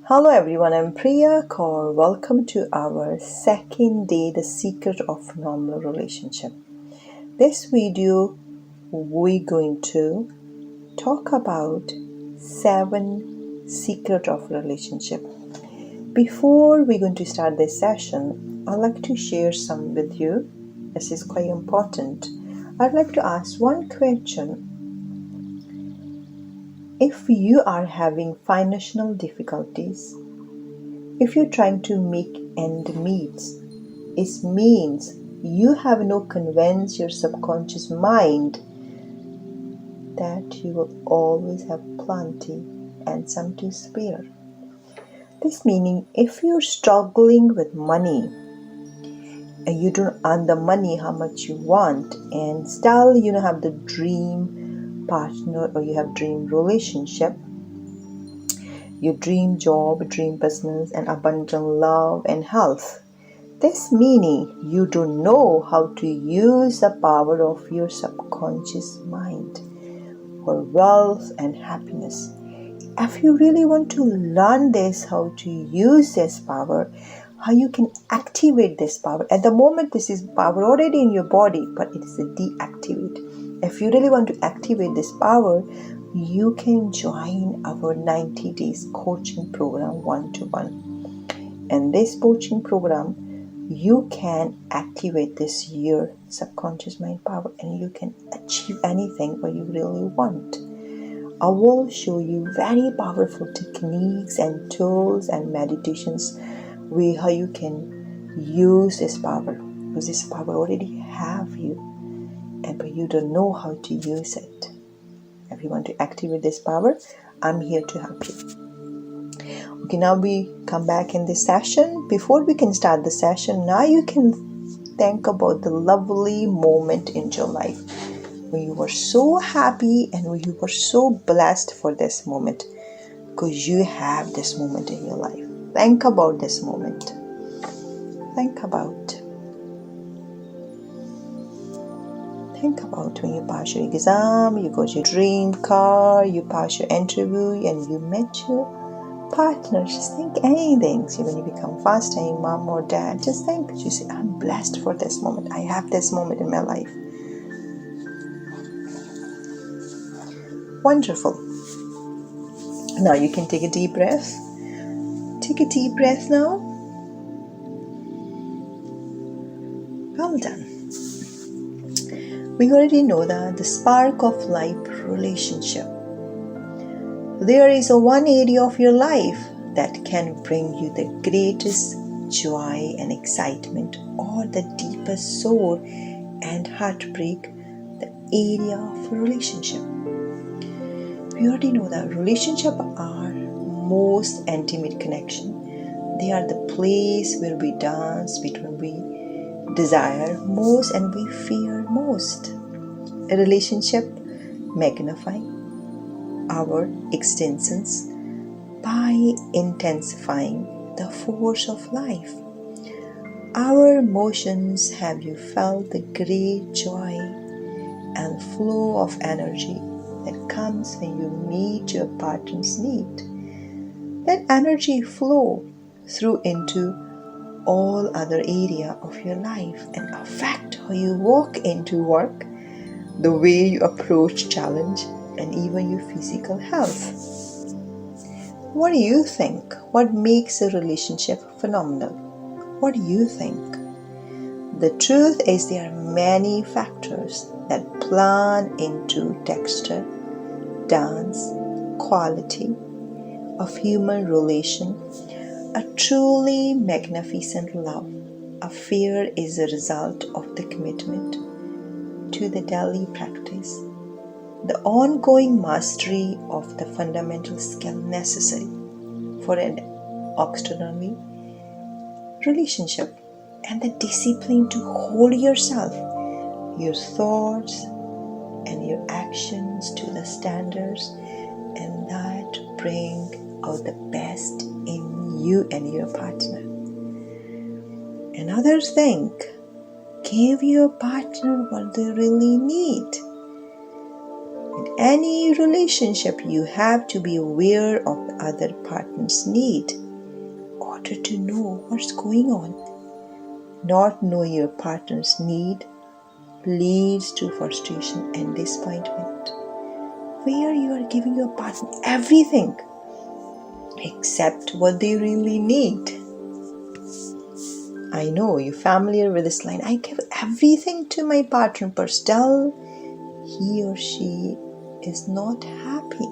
Hello everyone, I'm Priya Kaur. Welcome to our second day, The Secret of Phenomenal Relationship. This video, we're going to talk about 7 secret of relationship. Before we're going to start this session, I'd like to share some with you. This is quite important. I'd like to ask one question. If you are having financial difficulties, if you're trying to make end meet, it means you have no convince your subconscious mind that you will always have plenty and some to spare. This meaning if you're struggling with money and you don't earn the money how much you want and still you don't have the dream partner or you have dream relationship, your dream job, dream business and abundant love and health. This meaning you don't know how to use the power of your subconscious mind for wealth and happiness. If you really want to learn this, how to use this power, how you can activate this power. At the moment, this is power already in your body, but it is a deactivate. If you really want to activate this power, you can join our 90 days coaching program one-to-one. And this coaching program, you can activate this your subconscious mind power and you can achieve anything what you really want. I will show you very powerful techniques and tools and meditations where how you can use this power, because this power already have you but you don't know how to use it. If you want to activate this power, I'm here to help you. Okay, now we come back in this session. Before we can start the session, now you can think about the lovely moment in your life when you were so happy and when you were so blessed for this moment, because you have this moment in your life. Think about this moment. Think about when you pass your exam, you got your dream car, you pass your interview and you met your partner. Just think anything. So when you become first time mom or dad, just think, you say, I'm blessed for this moment. I have this moment in my life. Wonderful. Now you can take a deep breath. Take a deep breath now. Well done. We already know that the spark of life relationship. There is one area of your life that can bring you the greatest joy and excitement or the deepest sorrow and heartbreak, the area of relationship. We already know that relationships are most intimate connection. They are the place where we dance between we desire most and we fear most. A relationship magnify our existence by intensifying the force of life. Our emotions, have you felt the great joy and flow of energy that comes when you meet your partner's need? That energy flow through into all other area of your life and affect how you walk into work, the way you approach challenge, and even your physical health. What do you think? What makes a relationship phenomenal? What do you think? The truth is there are many factors that plan into texture, dance, quality of human relation. A truly magnificent love affair is a result of the commitment to the daily practice, the ongoing mastery of the fundamental skill necessary for an extraordinary relationship, and the discipline to hold yourself, your thoughts, and your actions to the standards, and that bring out the best in you and your partner. Another thing, give your partner what they really need. In any relationship, you have to be aware of other partner's need in order to know what's going on. Not knowing your partner's need leads to frustration and disappointment, where you are giving your partner everything except what they really need. I know you're familiar with this line. I give everything to my partner, but still he or she is not happy.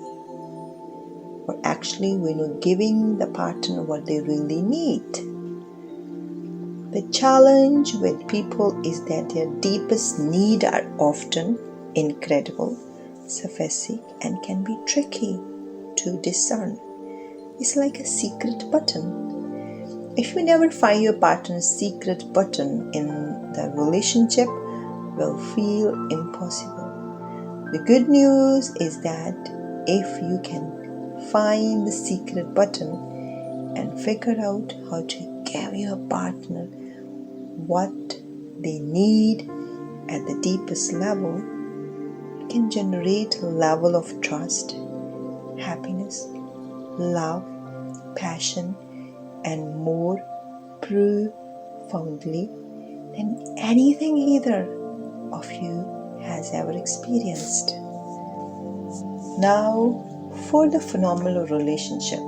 Or actually, we're not giving the partner what they really need. The challenge with people is that their deepest needs are often incredible, specific, and can be tricky to discern. It's like a secret button. If you never find your partner's secret button in the relationship, will feel impossible. The good news is that if you can find the secret button and figure out how to give your partner what they need at the deepest level, it can generate a level of trust, happiness, love, passion, and more profoundly than anything either of you has ever experienced. Now, for the phenomenal relationship,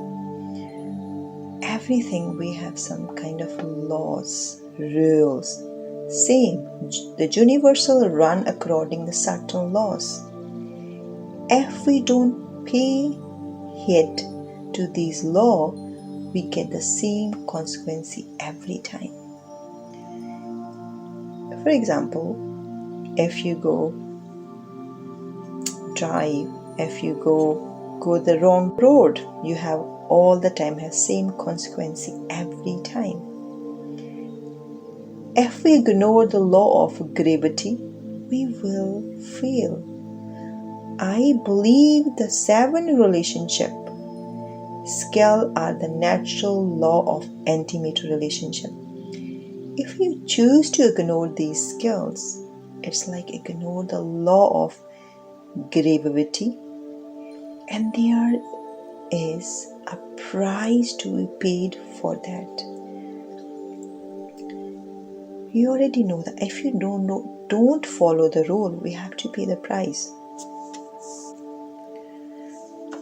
everything we have some kind of laws, rules. Same, the universal run according to certain laws. If we don't pay heed to these laws, we get the same consequence every time. For example, if you go drive, if you go the wrong road, you have all the time have same consequence every time. If we ignore the law of gravity, we will fail. I believe the 7 relationship skills are the natural law of intimate relationship. If you choose to ignore these skills, it's like ignore the law of gravity, and there is a price to be paid for that. You already know that if you don't follow the rule, we have to pay the price.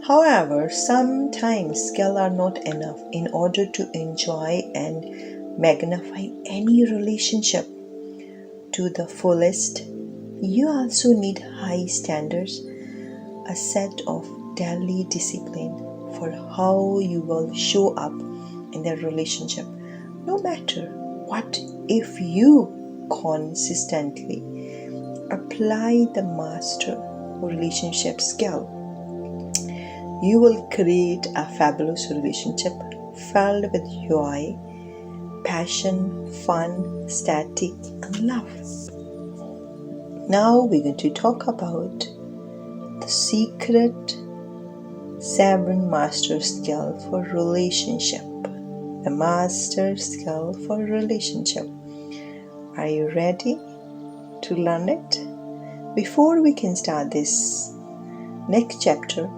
However, sometimes skills are not enough in order to enjoy and magnify any relationship to the fullest. You also need high standards, a set of daily discipline for how you will show up in the relationship. No matter what, if you consistently apply the master relationship skill, you will create a fabulous relationship filled with joy, passion, fun, static, and love. Now we're going to talk about the secret 7 master skill for relationship. The master skill for relationship. Are you ready to learn it? Before we can start this next chapter,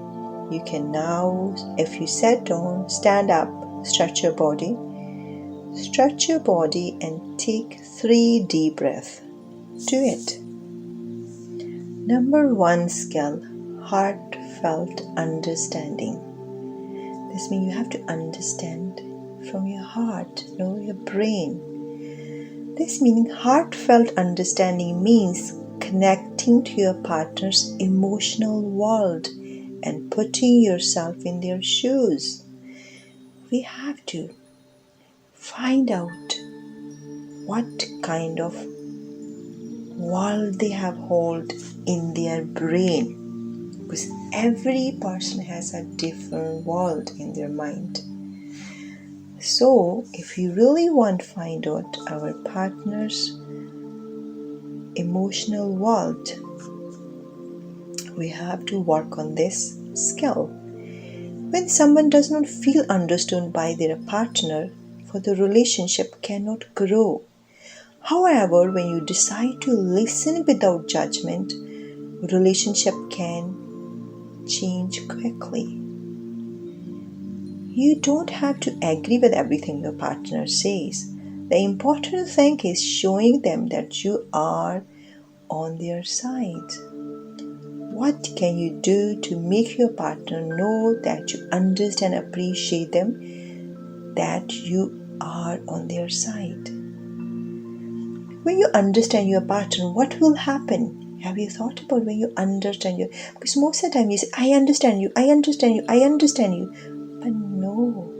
you can now, if you sit down, stand up, stretch your body. Stretch your body and take 3 deep breaths. Do it. Number 1 skill, heartfelt understanding. This means you have to understand from your heart, your brain. This meaning heartfelt understanding means connecting to your partner's emotional world and putting yourself in their shoes. We have to find out what kind of world they have hold in their brain, because every person has a different world in their mind. So if you really want to find out our partner's emotional world, we have to work on this skill. When someone does not feel understood by their partner, for the relationship cannot grow. However, when you decide to listen without judgment, relationship can change quickly. You don't have to agree with everything your partner says. The important thing is showing them that you are on their side. What can you do to make your partner know that you understand and appreciate them, that you are on their side? When you understand your partner, what will happen? Have you thought about when you understand you? Because most of the time you say, I understand you, I understand you, I understand you. But no.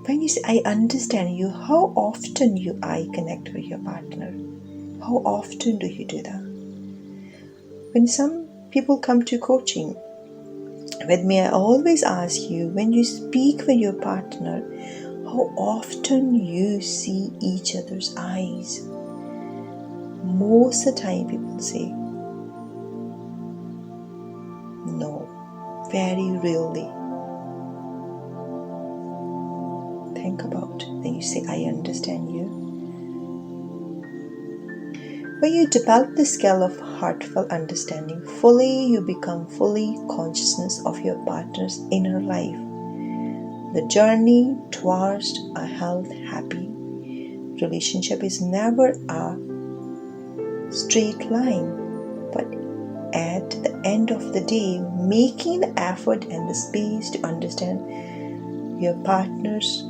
When you say, I understand you, how often you eye connect with your partner? How often do you do that? When some people come to coaching with me, I always ask you, when you speak with your partner, how often you see each other's eyes? Most of the time people say, no, very rarely. Think about when you say, I understand you. When you develop the skill of heartfelt understanding, fully you become fully consciousness of your partner's inner life. The journey towards a healthy, happy relationship is never a straight line, but at the end of the day, making the effort and the space to understand your partner's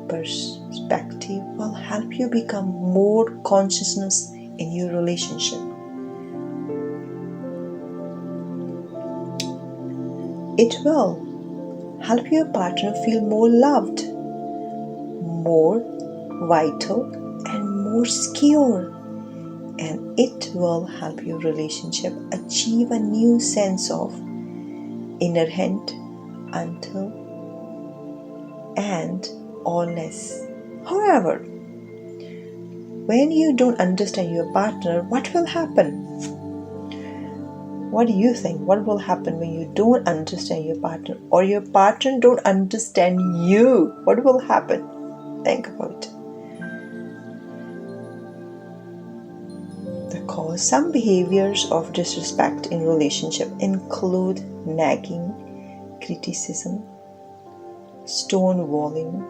perspective will help you become more consciousness in your relationship. It will help your partner feel more loved, more vital, and more secure. And it will help your relationship achieve a new sense of inner hand until and allness. However, when you don't understand your partner, what will happen? What do you think? What will happen when you don't understand your partner, or your partner don't understand you? What will happen? Think about it. Because some behaviors of disrespect in relationship include nagging, criticism, stonewalling,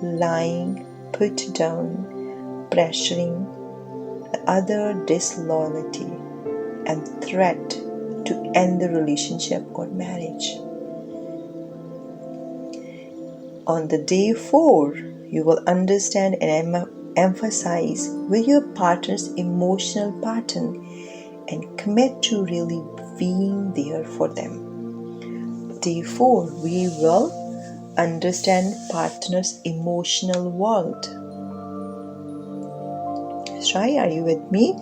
lying, put down, pressuring, the other disloyalty, and threat to end the relationship or marriage. On the day 4, you will understand and emphasize with your partner's emotional pattern and commit to really being there for them. Day 4, we will understand partner's emotional world. Shai, are you with me?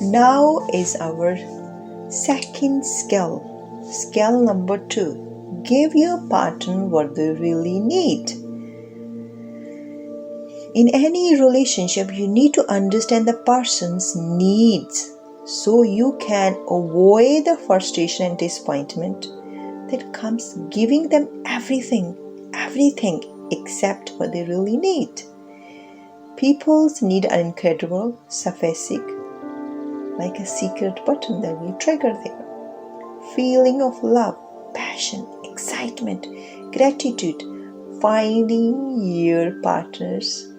Now is our second skill. Skill number 2. Give your partner what they really need. In any relationship, you need to understand the person's needs so you can avoid the frustration and disappointment that comes giving them everything except what they really need. People's need are incredible, sophisticated, like a secret button that will trigger their feeling of love, passion, excitement, gratitude. Finding your partner's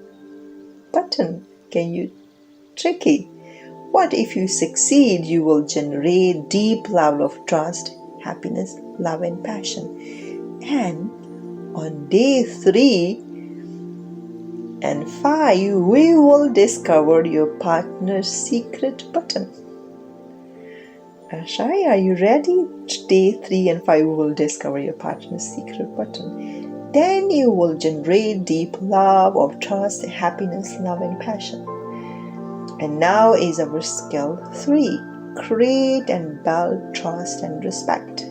button can be tricky. What if you succeed? You will generate deep level of trust, happiness, love, and passion. And on day 3 and 5, we will discover your partner's secret button. Shai, are you ready? Day 3 and 5, we will discover your partner's secret button. Then you will generate deep love of trust, happiness, love, and passion. And now is our skill 3. Create and build trust and respect.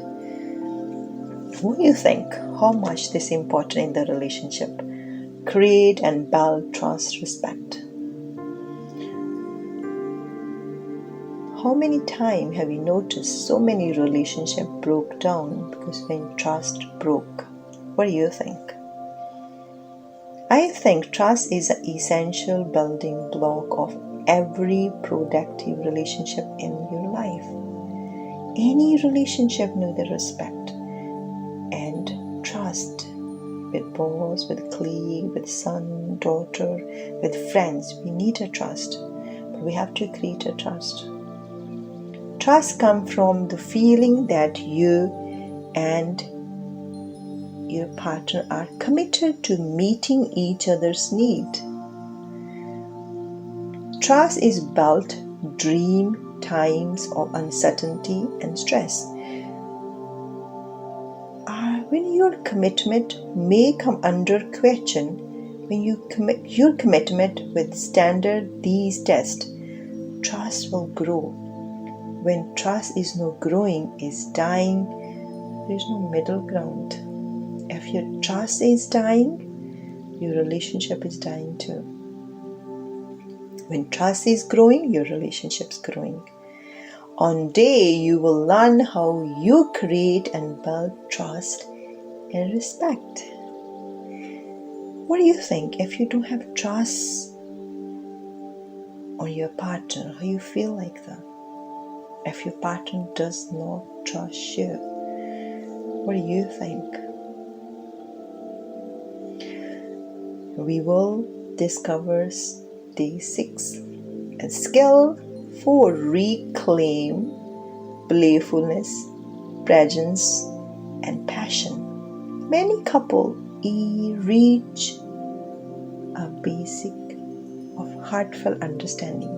What do you think? How much this is important in the relationship? Create and build trust, respect. How many times have you noticed so many relationships broke down because when trust broke? What do you think? I think trust is an essential building block of every productive relationship in your life. Any relationship needs the respect and trust with boss, with colleague, with son, daughter, with friends. We need a trust, but we have to create a trust. Trust comes from the feeling that you and your partner are committed to meeting each other's need. Trust is built during times of uncertainty and stress. When your commitment may come under question, when you commit your commitment with standard these tests, trust will grow. When trust is not growing, is dying, there is no middle ground. If your trust is dying, your relationship is dying too. When trust is growing, your relationship is growing. On day, you will learn how you create and build trust and respect. What do you think if you don't have trust on your partner? How you feel like that? If your partner does not trust you, what do you think? We will discover day 6, a skill for reclaim playfulness, presence, and passion. Many couples reach a basic of heartfelt understanding,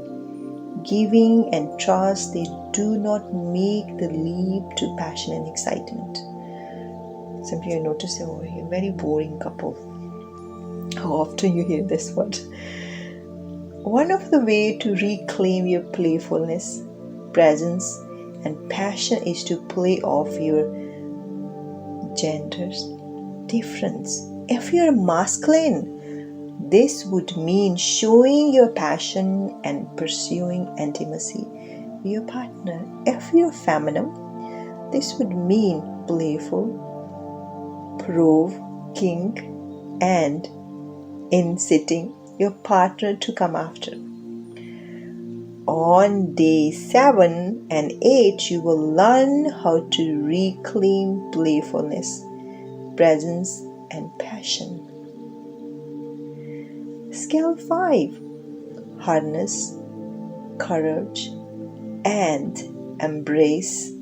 giving and trust. They do not make the leap to passion and excitement. Simply you notice, oh, you're a very boring couple. How often you hear this word? One of the ways to reclaim your playfulness, presence, and passion is to play off your gender's difference. If you're masculine, this would mean showing your passion and pursuing intimacy with your partner. If you're feminine, this would mean playful, provoking, and inciting your partner to come after. On day 7 and 8, you will learn how to reclaim playfulness, presence, and passion. Skill 5. Harness courage and embrace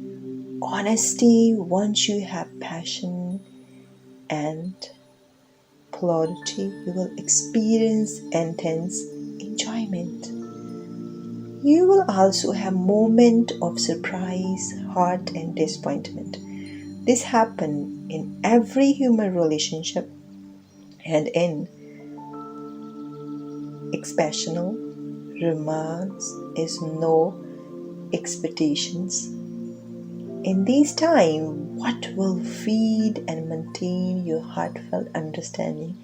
honesty. Once you have passion and plurality, you will experience intense enjoyment. You will also have moments of surprise, hurt, and disappointment. This happens in every human relationship and in exceptional romance is no expectations. In this time, what will feed and maintain your heartfelt understanding,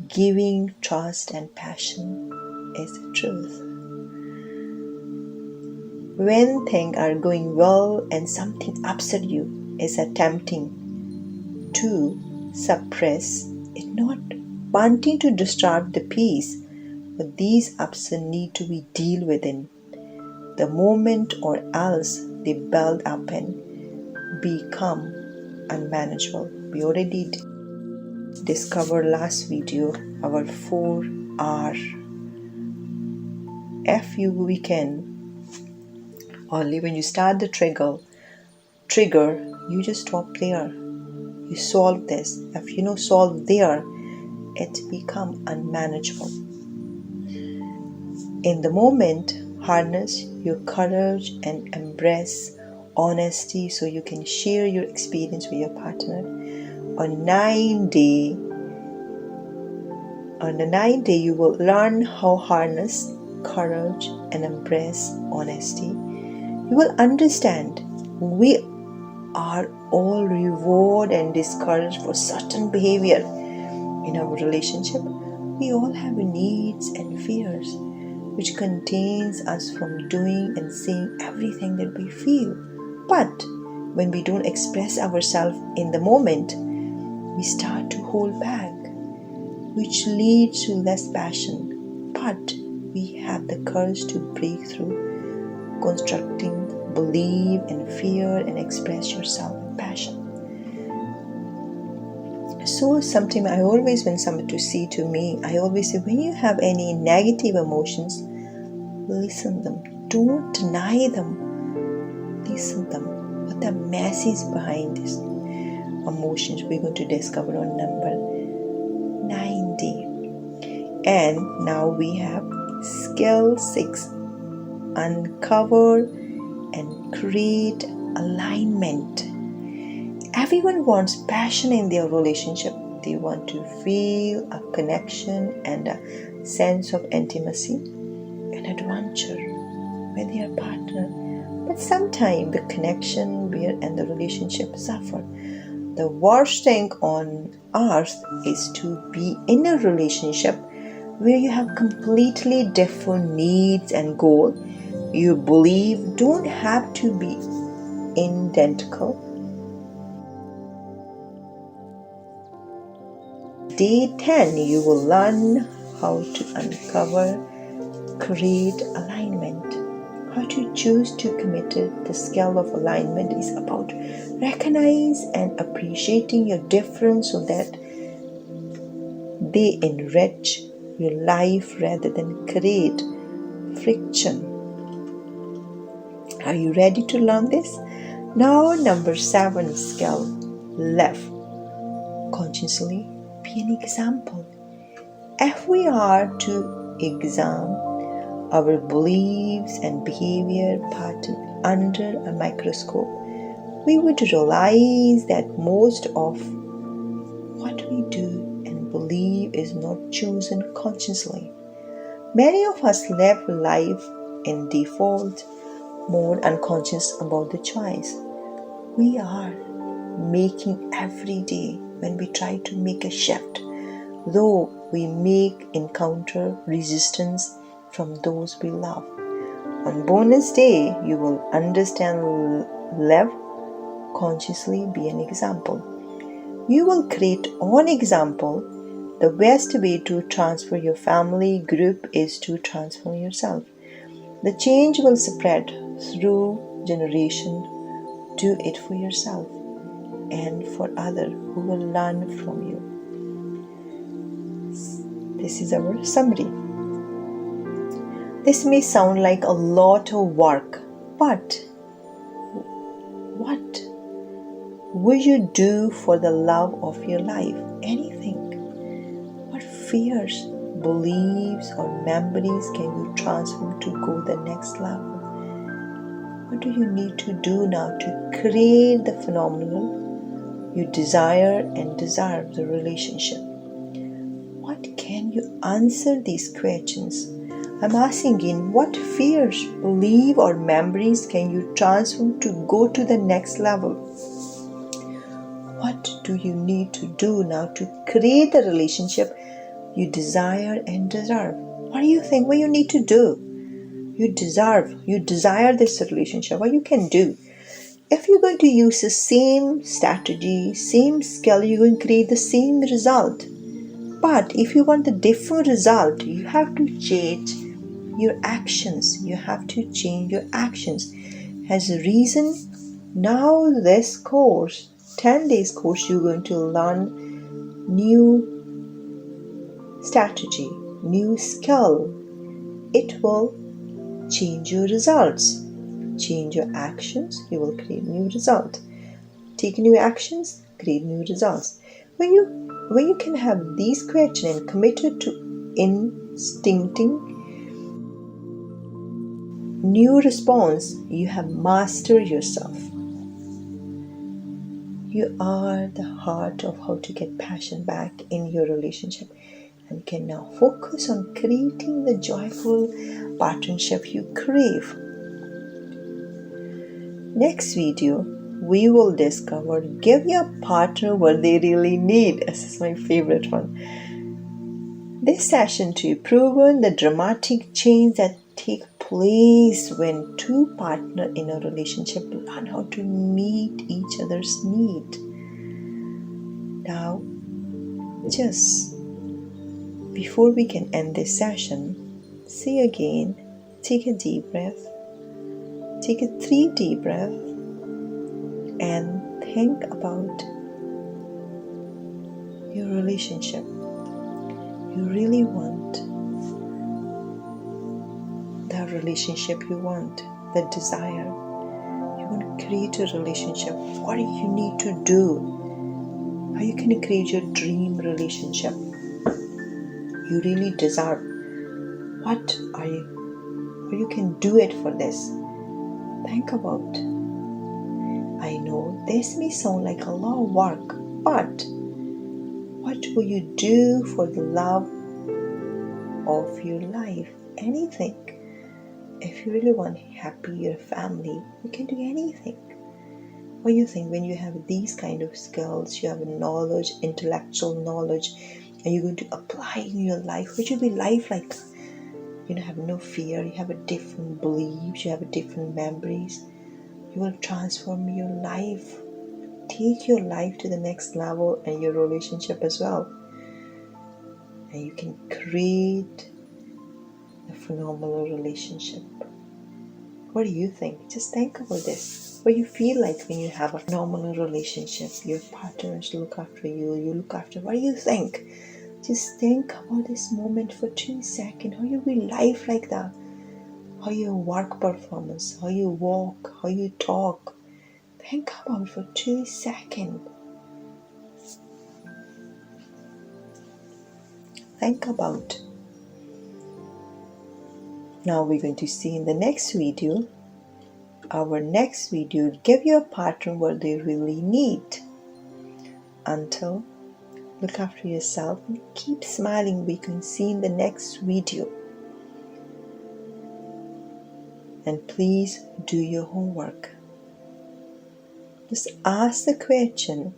giving trust and passion is the truth. When things are going well and something upsets you, is attempting to suppress it, not wanting to disturb the peace, but these upsets need to be dealt with in the moment, or else they build up and become unmanageable. We already discovered last video our 4R. If we can only when you start the trigger, you just stop there. You solve this. If you solve there, it become unmanageable. In the moment, harness your courage and embrace honesty so you can share your experience with your partner. On the 9th day, you will learn how harness courage and embrace honesty. You will understand we are all rewarded and discouraged for certain behavior in our relationship. We all have needs and fears, which contains us from doing and saying everything that we feel. But when we don't express ourselves in the moment, we start to hold back, which leads to less passion. But we have the courage to break through, constructing, believe, and fear, and express yourself with passion. So sometimes I always, when somebody to say to me, I always say, when you have any negative emotions, listen them. Don't deny them. Listen them. What the message behind this emotions we're going to discover on number 90. And now we have skill 6. Uncover and create alignment. Everyone wants passion in their relationship. They want to feel a connection and a sense of intimacy and adventure with their partner. But sometimes the connection and the relationship suffer. The worst thing on earth is to be in a relationship where you have completely different needs and goals. You believe don't have to be identical. Day 10, you will learn how to uncover, create alignment. How to choose to commit it. The skill of alignment is about recognize and appreciating your difference so that they enrich your life rather than create friction. Are you ready to learn this? Now, number 7 skill, live consciously. Be an example. If we are to examine our beliefs and behavior pattern under a microscope, we would realize that most of what we do and believe is not chosen consciously. Many of us live life in default mode, unconscious about the choice we are making every day. When we try to make a shift, though we encounter resistance from those we love. On bonus day, you will understand live consciously, be an example. You will create an example. The best way to transfer your family group is to transform yourself. The change will spread through generation. Do it for yourself and for others who will learn from you. This is our summary. This may sound like a lot of work, but what would you do for the love of your life? Anything. What fears, beliefs, or memories can you transform to go the next level? What do you need to do now to create the phenomenal you desire and deserve the relationship? What can you answer these questions? I'm asking in what fears, beliefs, or memories can you transform to go to the next level? What do you need to do now to create the relationship you desire and deserve? What do you think? What you need to do? You desire this relationship. What you can do? If you're going to use the same strategy, same skill, you're going to create the same result. But if you want the different result, you have to change your actions. You have to change your actions. As a reason, now this course, 10 days course, you're going to learn new strategy, new skill. It will change your results. Change your actions, you will create new results. Take new actions, create new results. When you can have these questions and committed to instincting new response, you have mastered yourself. You are the heart of how to get passion back in your relationship and can now focus on creating the joyful partnership you crave. Next video, we will discover give your partner what they really need. This is my favorite one. This session to proven the dramatic change that take place when two partners in a relationship learn how to meet each other's need. Now, just before we can end this session, say again, take a deep breath. Take a 3 deep breaths and think about your relationship. You really want that relationship you want, that desire. You want to create a relationship. What do you need to do? How you can create your dream relationship? You really deserve. What are you? How you can do it for this? Think about. I know this may sound like a lot of work, but what will you do for the love of your life? Anything. If you really want happy your family, you can do anything. What do you think when you have these kind of skills, you have knowledge, intellectual knowledge, and you're going to apply in your life? What should be life like? You have no fear, you have a different beliefs, you have different memories. You will transform your life. Take your life to the next level and your relationship as well. And you can create a phenomenal relationship. What do you think? Just think about this. What do you feel like when you have a phenomenal relationship? Your partners look after you, you look after. What do you think? Just think about this moment for 2 seconds. How you will life like that? How your work performance, how you walk, how you talk. Think about it for 2 seconds. Think about. Now we're going to see in the next video. Our next video will give you a partner what they really need. Until, look after yourself and keep smiling. We can see in the next video. And please do your homework. Just ask the question,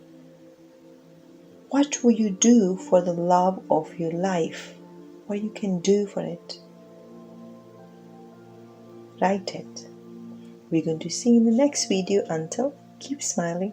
what will you do for the love of your life? What you can do for it? Write it. We're going to see in the next video. Until, keep smiling.